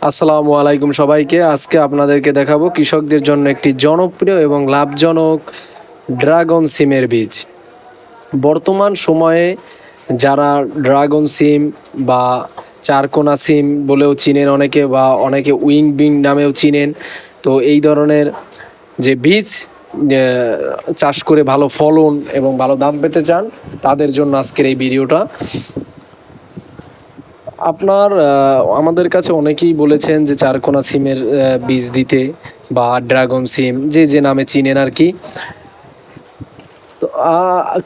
আসসালামু আলাইকুম সবাইকে। আজকে আপনাদেরকে দেখাবো কৃষকদের জন্য একটি জনপ্রিয় এবং লাভজনক ড্রাগন সিমের বীজ। বর্তমান সময়ে যারা ড্রাগন সিম বা চারকোনা সিম বলেও চিনেন অনেকে, বা অনেকে উইং বিন নামেও চিনেন, তো এই ধরনের যে বীজ চাষ করে ভালো ফলন এবং ভালো দাম পেতে চান, তাদের জন্য আজকের এই ভিডিওটা। আমাদের কাছে অনেকেই বলেছেন যে চারকোনা সিমের বীজ দিতে, বা ড্রাগন সিম যে যে নামে চিনেন আর কি। তো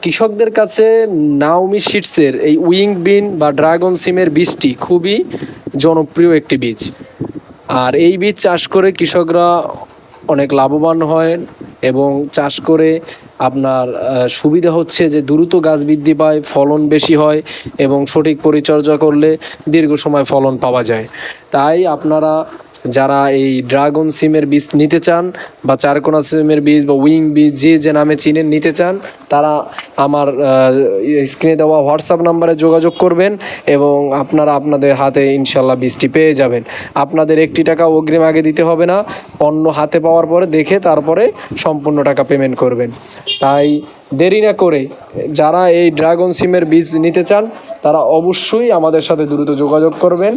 কৃষকদের কাছে নাওমি সিডসের এই উইং বিন বা ড্রাগন সিমের বীজটি খুবই জনপ্রিয় একটি বীজ। আর এই বীজ চাষ করে কৃষকরা অনেক লাভবান হয়, এবং চাষ করে আপনার সুবিধা হচ্ছে যে দ্রুত গাছ বৃদ্ধি পায়, ফলন বেশি হয়, এবং সঠিক পরিচর্যা করলে দীর্ঘ সময় ফলন পাওয়া যায়। তাই আপনারা যারা এই ড্রাগন সিমের বীজ নিতে চান, বা চারকোনা সিমের বীজ বা উইং বীজ যে যে নামে চিনেন নিতে চান, তারা আমার স্ক্রিনে দেওয়া হোয়াটসঅ্যাপ নাম্বারে যোগাযোগ করবেন, এবং আপনারা আপনাদের হাতে ইনশাল্লাহ বীজটি পেয়ে যাবেন। আপনাদের একটি টাকা অগ্রিম আগে দিতে হবে না, পণ্য হাতে পাওয়ার পরে দেখে তারপরে সম্পূর্ণ টাকা পেমেন্ট করবেন। তাই দেরি না করে যারা এই ড্রাগন সিমের বীজ নিতে চান, তারা অবশ্যই আমাদের সাথে দ্রুত যোগাযোগ করবেন,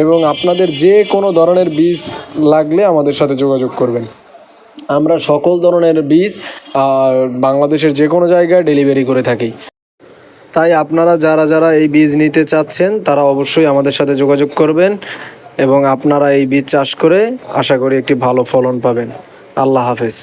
এবং আপনাদের যে কোনো ধরনের বীজ লাগলে আমাদের সাথে যোগাযোগ করবেন। আমরা সকল ধরনের বীজ বাংলাদেশের যে কোনো জায়গায় ডেলিভারি করে থাকি। তাই আপনারা যারা যারা এই বীজ নিতে চাচ্ছেন, তারা অবশ্যই আমাদের সাথে যোগাযোগ করবেন, এবং আপনারা এই বীজ চাষ করে আশা করি একটি ভালো ফলন পাবেন। আল্লাহ হাফেজ।